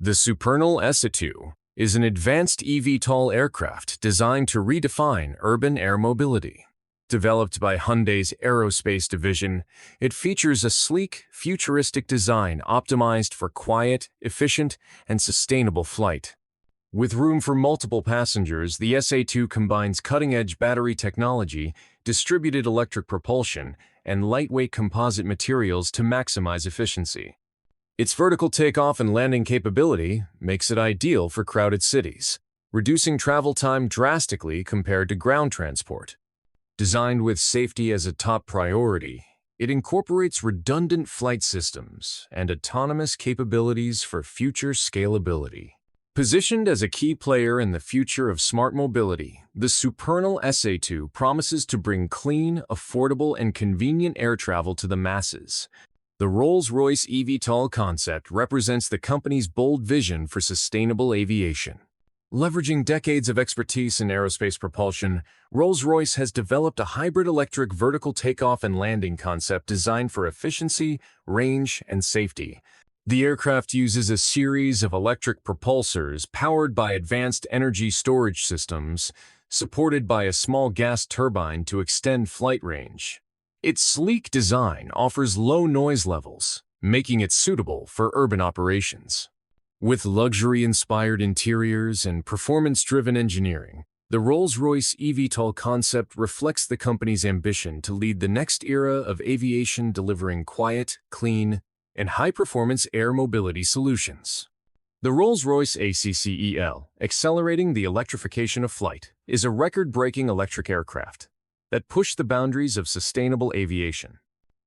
The Supernal S-A2 is an advanced eVTOL aircraft designed to redefine urban air mobility. Developed by Hyundai's aerospace division, it features a sleek, futuristic design optimized for quiet, efficient, and sustainable flight. With room for multiple passengers, the S-A2 combines cutting-edge battery technology, distributed electric propulsion, and lightweight composite materials to maximize efficiency. Its vertical takeoff and landing capability makes it ideal for crowded cities, reducing travel time drastically compared to ground transport. Designed with safety as a top priority, it incorporates redundant flight systems and autonomous capabilities for future scalability. Positioned as a key player in the future of smart mobility, the Supernal S-A2 promises to bring clean, affordable, and convenient air travel to the masses. The Rolls-Royce eVTOL concept represents the company's bold vision for sustainable aviation. Leveraging decades of expertise in aerospace propulsion, Rolls-Royce has developed a hybrid electric vertical takeoff and landing concept designed for efficiency, range, and safety. The aircraft uses a series of electric propulsors powered by advanced energy storage systems, supported by a small gas turbine to extend flight range. Its sleek design offers low noise levels, making it suitable for urban operations. With luxury-inspired interiors and performance-driven engineering, the Rolls-Royce eVTOL concept reflects the company's ambition to lead the next era of aviation, delivering quiet, clean, and high-performance air mobility solutions. The Rolls-Royce ACCEL, accelerating the electrification of flight, is a record-breaking electric aircraft that pushed the boundaries of sustainable aviation.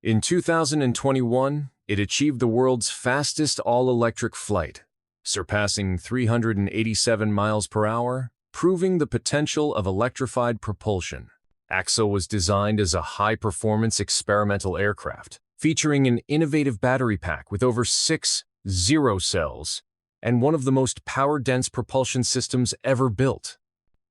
In 2021, it achieved the world's fastest all-electric flight, surpassing 387 miles per hour, proving the potential of electrified propulsion. ACCEL was designed as a high-performance experimental aircraft, featuring an innovative battery pack with over 6 cells and one of the most power-dense propulsion systems ever built.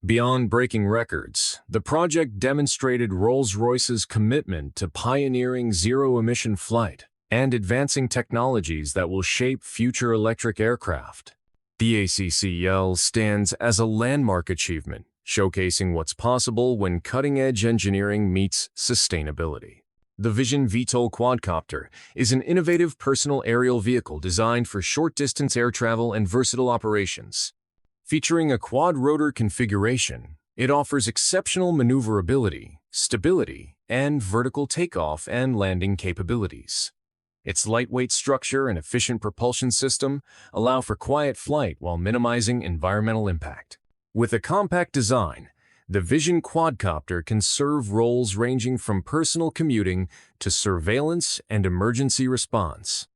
Beyond breaking records, the project demonstrated Rolls-Royce's commitment to pioneering zero-emission flight and advancing technologies that will shape future electric aircraft. The ACCEL stands as a landmark achievement, showcasing what's possible when cutting-edge engineering meets sustainability. The Vision VTOL Quadcopter is an innovative personal aerial vehicle designed for short-distance air travel and versatile operations. Featuring a quad-rotor configuration, it offers exceptional maneuverability, stability, and vertical takeoff and landing capabilities. Its lightweight structure and efficient propulsion system allow for quiet flight while minimizing environmental impact. With a compact design, the Vision Quadcopter can serve roles ranging from personal commuting to surveillance and emergency response.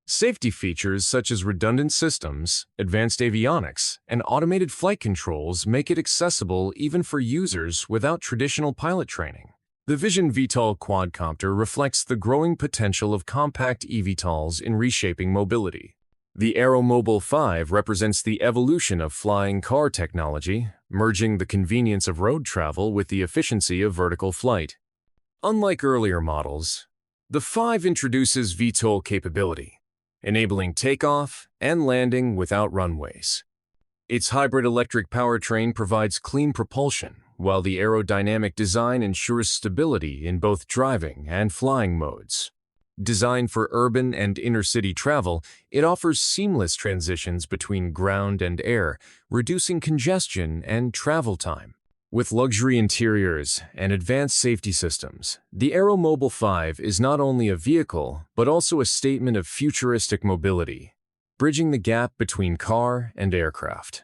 Safety features such as redundant systems, advanced avionics, and automated flight controls make it accessible even for users without traditional pilot training. The Vision VTOL Quadcopter reflects the growing potential of compact eVTOLs in reshaping mobility. The AeroMobil 5 represents the evolution of flying car technology, merging the convenience of road travel with the efficiency of vertical flight. Unlike earlier models, the 5 introduces VTOL capability, enabling takeoff and landing without runways. Its hybrid electric powertrain provides clean propulsion, while the aerodynamic design ensures stability in both driving and flying modes. Designed for urban and inner-city travel, it offers seamless transitions between ground and air, reducing congestion and travel time. With luxury interiors and advanced safety systems, the AeroMobil 5 is not only a vehicle, but also a statement of futuristic mobility, bridging the gap between car and aircraft.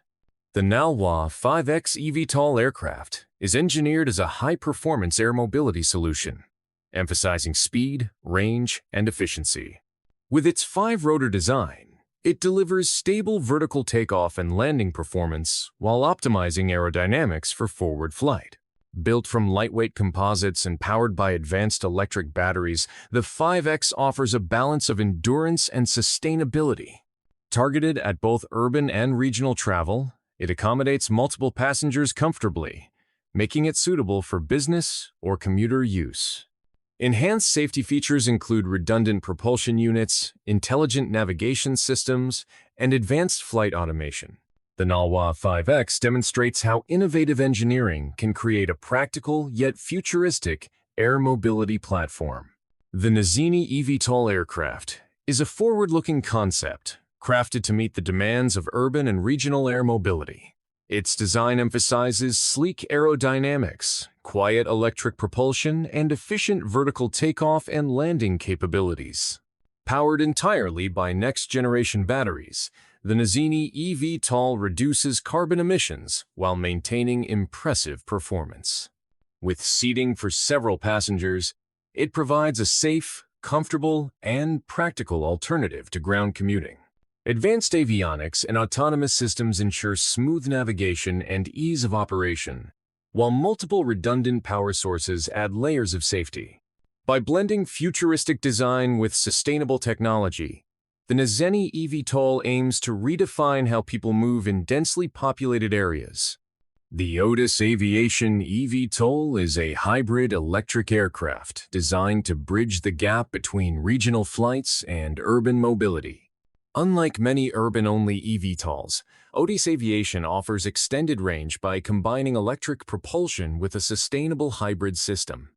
The Nalwa 5X eVTOL aircraft is engineered as a high-performance air mobility solution, emphasizing speed, range, and efficiency. With its 5-rotor design, it delivers stable vertical takeoff and landing performance while optimizing aerodynamics for forward flight. Built from lightweight composites and powered by advanced electric batteries, the 5X offers a balance of endurance and sustainability. Targeted at both urban and regional travel, it accommodates multiple passengers comfortably, making it suitable for business or commuter use. Enhanced safety features include redundant propulsion units, intelligent navigation systems, and advanced flight automation. The Nalwa 5X demonstrates how innovative engineering can create a practical yet futuristic air mobility platform. The Nazini eVTOL aircraft is a forward-looking concept crafted to meet the demands of urban and regional air mobility. Its design emphasizes sleek aerodynamics, quiet electric propulsion, and efficient vertical takeoff and landing capabilities. Powered entirely by next-generation batteries, the Nazini eVTOL reduces carbon emissions while maintaining impressive performance. With seating for several passengers, it provides a safe, comfortable, and practical alternative to ground commuting. Advanced avionics and autonomous systems ensure smooth navigation and ease of operation, while multiple redundant power sources add layers of safety. By blending futuristic design with sustainable technology, the Nazini eVTOL aims to redefine how people move in densely populated areas. The Otis Aviation eVTOL is a hybrid electric aircraft designed to bridge the gap between regional flights and urban mobility. Unlike many urban-only eVTOLs, Otis Aviation offers extended range by combining electric propulsion with a sustainable hybrid system.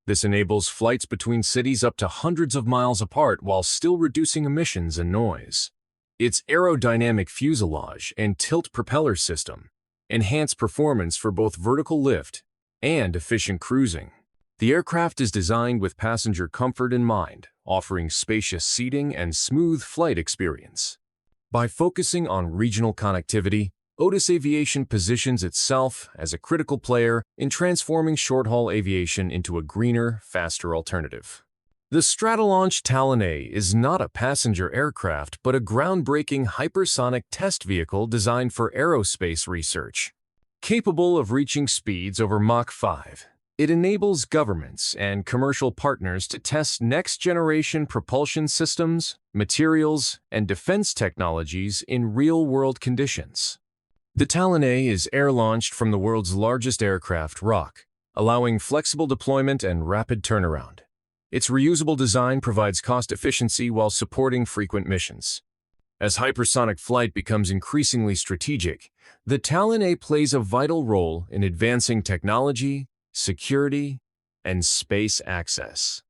This enables flights between cities up to hundreds of miles apart while still reducing emissions and noise. Its aerodynamic fuselage and tilt propeller system enhance performance for both vertical lift and efficient cruising. The aircraft is designed with passenger comfort in mind, offering spacious seating and smooth flight experience. By focusing on regional connectivity, Otis Aviation positions itself as a critical player in transforming short-haul aviation into a greener, faster alternative. The Stratolaunch Talon A is not a passenger aircraft but a groundbreaking hypersonic test vehicle designed for aerospace research. Capable of reaching speeds over Mach 5, it enables governments and commercial partners to test next-generation propulsion systems, materials, and defense technologies in real-world conditions. The Talon A is air-launched from the world's largest aircraft, Rock, allowing flexible deployment and rapid turnaround. Its reusable design provides cost efficiency while supporting frequent missions. As hypersonic flight becomes increasingly strategic, the Talon A plays a vital role in advancing technology, security, and space access.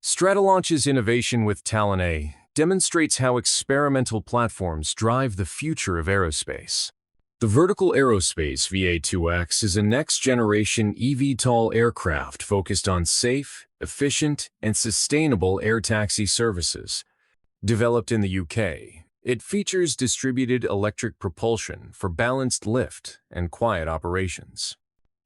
Stratolaunch's innovation with Talon A demonstrates how experimental platforms drive the future of aerospace. The Vertical Aerospace VA2X is a next-generation eVTOL aircraft focused on safe, efficient, and sustainable air taxi services. Developed in the UK, it features distributed electric propulsion for balanced lift and quiet operations.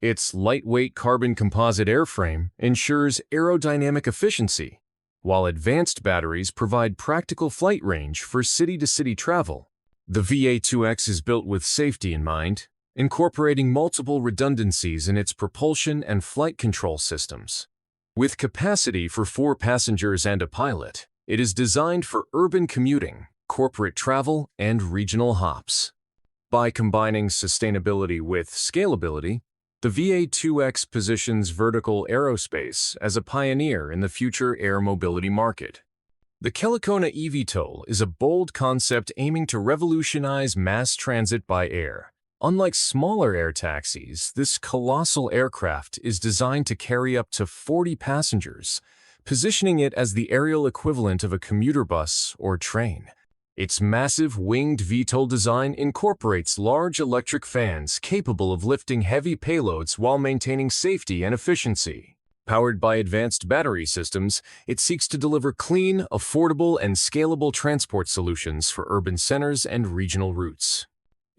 Its lightweight carbon composite airframe ensures aerodynamic efficiency, while advanced batteries provide practical flight range for city-to-city travel. The VA2X is built with safety in mind, incorporating multiple redundancies in its propulsion and flight control systems. With capacity for 4 passengers and a pilot, it is designed for urban commuting, corporate travel, and regional hops. By combining sustainability with scalability, the VA2X positions Vertical Aerospace as a pioneer in the future air mobility market. The Kellicona eVTOL is a bold concept aiming to revolutionize mass transit by air. Unlike smaller air taxis, this colossal aircraft is designed to carry up to 40 passengers, positioning it as the aerial equivalent of a commuter bus or train. Its massive winged VTOL design incorporates large electric fans capable of lifting heavy payloads while maintaining safety and efficiency. Powered by advanced battery systems, it seeks to deliver clean, affordable, and scalable transport solutions for urban centers and regional routes.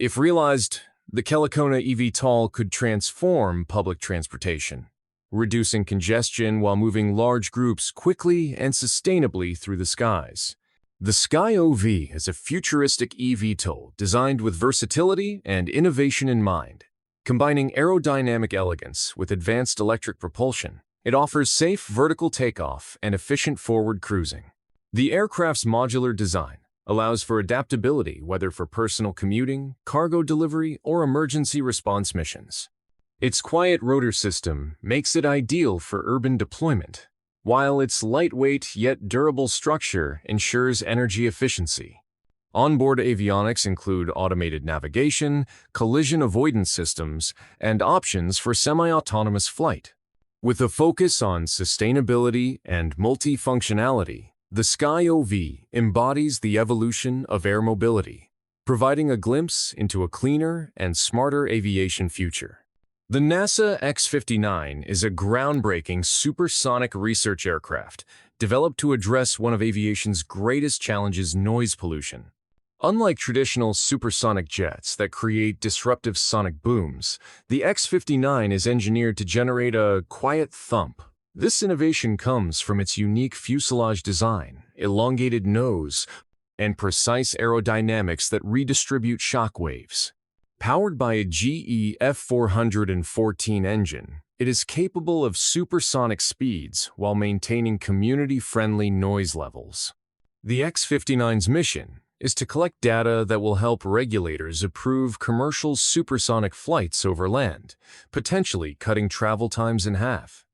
If realized, the Kellicona eVTOL could transform public transportation, reducing congestion while moving large groups quickly and sustainably through the skies. The SkyOV is a futuristic eVTOL designed with versatility and innovation in mind. Combining aerodynamic elegance with advanced electric propulsion, it offers safe vertical takeoff and efficient forward cruising. The aircraft's modular design allows for adaptability whether for personal commuting, cargo delivery, or emergency response missions. Its quiet rotor system makes it ideal for urban deployment, while its lightweight yet durable structure ensures energy efficiency. Onboard avionics include automated navigation, collision avoidance systems, and options for semi-autonomous flight. With a focus on sustainability and multifunctionality, the SkyOV embodies the evolution of air mobility, providing a glimpse into a cleaner and smarter aviation future. The NASA X-59 is a groundbreaking supersonic research aircraft developed to address one of aviation's greatest challenges: noise pollution. Unlike traditional supersonic jets that create disruptive sonic booms, the X-59 is engineered to generate a quiet thump. This innovation comes from its unique fuselage design, elongated nose, and precise aerodynamics that redistribute shock waves. Powered by a GE F414 engine, it is capable of supersonic speeds while maintaining community-friendly noise levels. The X-59's mission is to collect data that will help regulators approve commercial supersonic flights over land, potentially cutting travel times in half.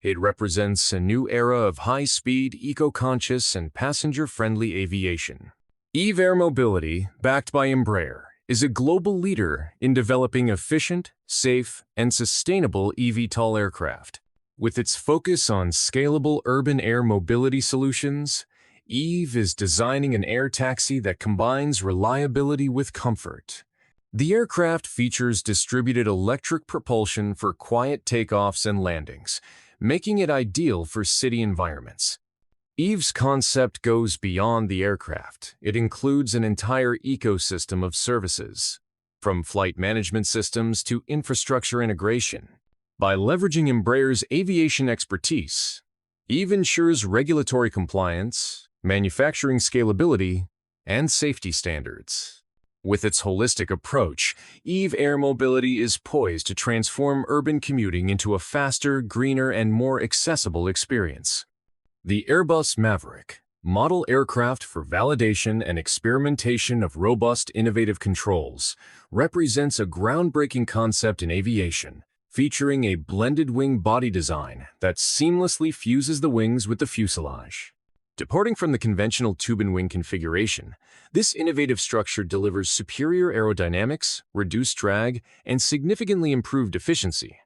It represents a new era of high-speed, eco-conscious, and passenger-friendly aviation. Eve Air Mobility, backed by Embraer, is a global leader in developing efficient, safe, and sustainable eVTOL aircraft. With its focus on scalable urban air mobility solutions, Eve is designing an air taxi that combines reliability with comfort. The aircraft features distributed electric propulsion for quiet takeoffs and landings, making it ideal for city environments. Eve's concept goes beyond the aircraft. It includes an entire ecosystem of services, from flight management systems to infrastructure integration. By leveraging Embraer's aviation expertise, Eve ensures regulatory compliance, manufacturing scalability, and safety standards. With its holistic approach, Eve Air Mobility is poised to transform urban commuting into a faster, greener, and more accessible experience. The Airbus Maverick, model aircraft for validation and experimentation of robust, innovative controls, represents a groundbreaking concept in aviation, featuring a blended wing body design that seamlessly fuses the wings with the fuselage. Departing from the conventional tube and wing configuration, this innovative structure delivers superior aerodynamics, reduced drag, and significantly improved efficiency.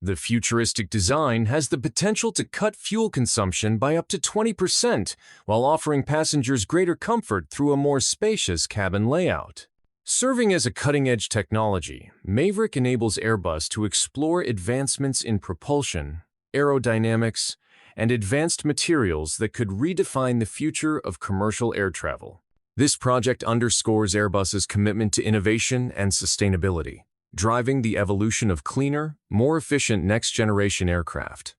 The futuristic design has the potential to cut fuel consumption by up to 20% while offering passengers greater comfort through a more spacious cabin layout. Serving as a cutting-edge technology, Maverick enables Airbus to explore advancements in propulsion, aerodynamics, and advanced materials that could redefine the future of commercial air travel. This project underscores Airbus's commitment to innovation and sustainability, driving the evolution of cleaner, more efficient next-generation aircraft.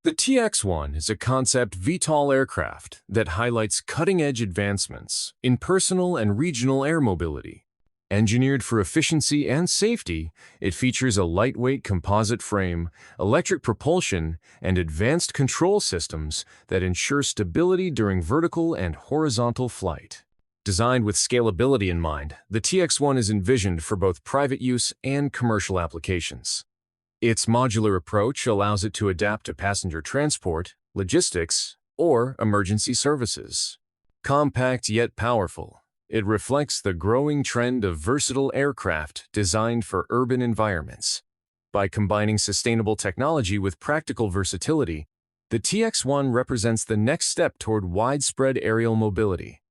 The TX-1 is a concept VTOL aircraft that highlights cutting-edge advancements in personal and regional air mobility. Engineered for efficiency and safety, it features a lightweight composite frame, electric propulsion, and advanced control systems that ensure stability during vertical and horizontal flight. Designed with scalability in mind, the TX-1 is envisioned for both private use and commercial applications. Its modular approach allows it to adapt to passenger transport, logistics, or emergency services. Compact yet powerful, it reflects the growing trend of versatile aircraft designed for urban environments. By combining sustainable technology with practical versatility, the TX-1 represents the next step toward widespread aerial mobility.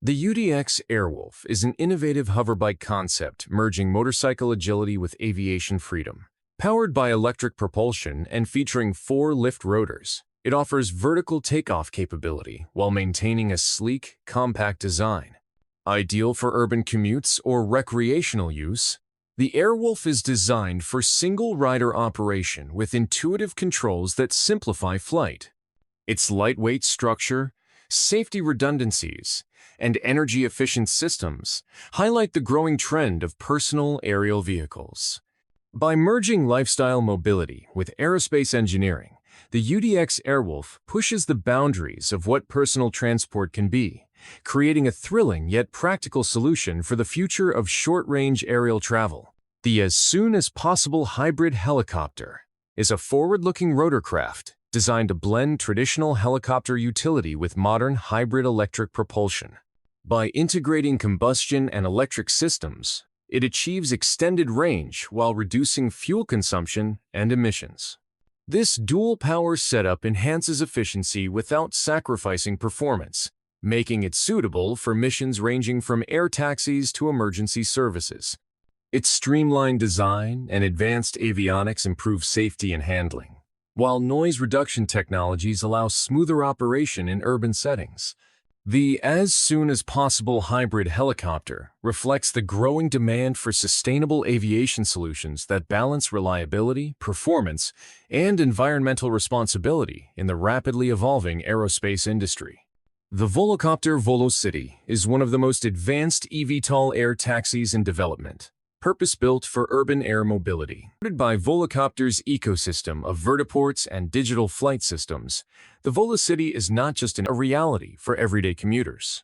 The UDX Airwolf is an innovative hoverbike concept merging motorcycle agility with aviation freedom. Powered by electric propulsion and featuring 4 lift rotors, it offers vertical takeoff capability while maintaining a sleek, compact design. Ideal for urban commutes or recreational use, the Airwolf is designed for single-rider operation with intuitive controls that simplify flight. Its lightweight structure, safety redundancies, and energy-efficient systems highlight the growing trend of personal aerial vehicles. By merging lifestyle mobility with aerospace engineering, the UDX Airwolf pushes the boundaries of what personal transport can be, creating a thrilling yet practical solution for the future of short-range aerial travel. The as-soon-as-possible hybrid helicopter is a forward-looking rotorcraft designed to blend traditional helicopter utility with modern hybrid electric propulsion. By integrating combustion and electric systems, it achieves extended range while reducing fuel consumption and emissions. This dual-power setup enhances efficiency without sacrificing performance, making it suitable for missions ranging from air taxis to emergency services. Its streamlined design and advanced avionics improve safety and handling, while noise reduction technologies allow smoother operation in urban settings. The as-soon-as-possible hybrid helicopter reflects the growing demand for sustainable aviation solutions that balance reliability, performance, and environmental responsibility in the rapidly evolving aerospace industry. The Volocopter VoloCity is one of the most advanced eVTOL air taxis in development, purpose-built for urban air mobility. Supported by Volocopter's ecosystem of vertiports and digital flight systems, the VoloCity is not just a reality for everyday commuters.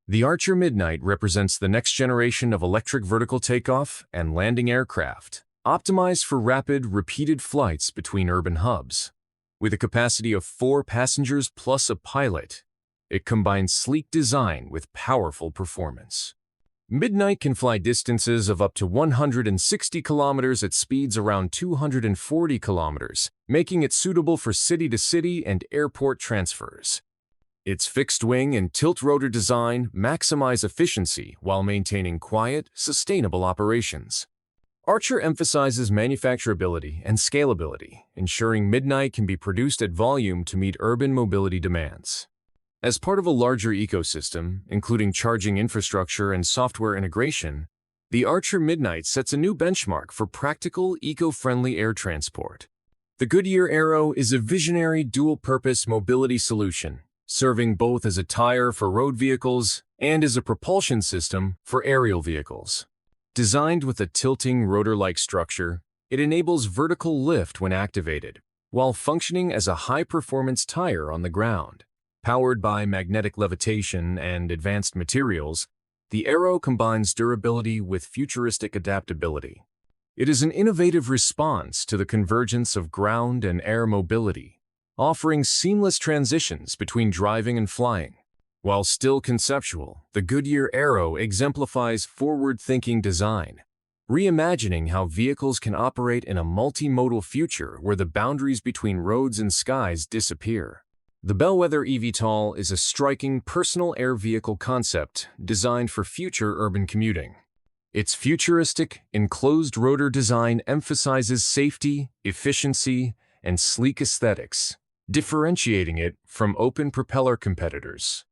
The Archer Midnight represents the next generation of electric vertical takeoff and landing aircraft, optimized for rapid, repeated flights between urban hubs. With a capacity of 4 passengers plus a pilot, it combines sleek design with powerful performance. Midnight can fly distances of up to 160 kilometers at speeds around 240 kilometers, making it suitable for city-to-city and airport transfers. Its fixed-wing and tilt-rotor design maximize efficiency while maintaining quiet, sustainable operations. Archer emphasizes manufacturability and scalability, ensuring Midnight can be produced at volume to meet urban mobility demands. As part of a larger ecosystem, including charging infrastructure and software integration, the Archer Midnight sets a new benchmark for practical, eco-friendly air transport. The Goodyear Aero is a visionary dual-purpose mobility solution, serving both as a tire for road vehicles and as a propulsion system for aerial vehicles. Designed with a tilting rotor-like structure, it enables vertical lift when activated, while functioning as a high-performance tire on the ground. Powered by magnetic levitation and advanced materials, the Aero combines durability with futuristic adaptability. It is an innovative response to the convergence of ground and air mobility, offering seamless transitions between driving and flying. While still conceptual, the Goodyear Aero exemplifies forward-thinking design, reimagining how vehicles can operate in a multimodal future where the boundaries between roads and skies disappear. The Bellwether eVTOL is a striking personal air vehicle concept designed for future urban commuting. Its futuristic, enclosed rotor design emphasizes safety, efficiency, and sleek aesthetics, differentiating it from open propeller competitors.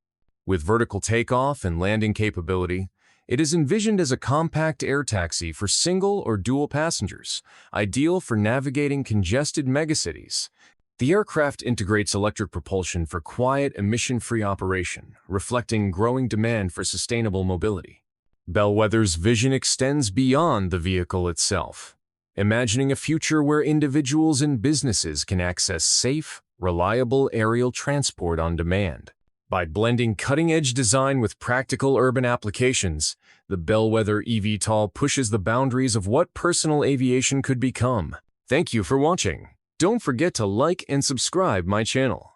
With vertical takeoff and landing capability, it is envisioned as a compact air taxi for single or dual passengers, ideal for navigating congested megacities. The aircraft integrates electric propulsion for quiet, emission-free operation, reflecting growing demand for sustainable mobility. Bellwether's vision extends beyond the vehicle itself, imagining a future where individuals and businesses can access safe, reliable aerial transport on demand. By blending cutting-edge design with practical urban applications, the Bellwether eVTOL pushes the boundaries of what personal aviation could become. Thank you for watching. Don't forget to like and subscribe my channel.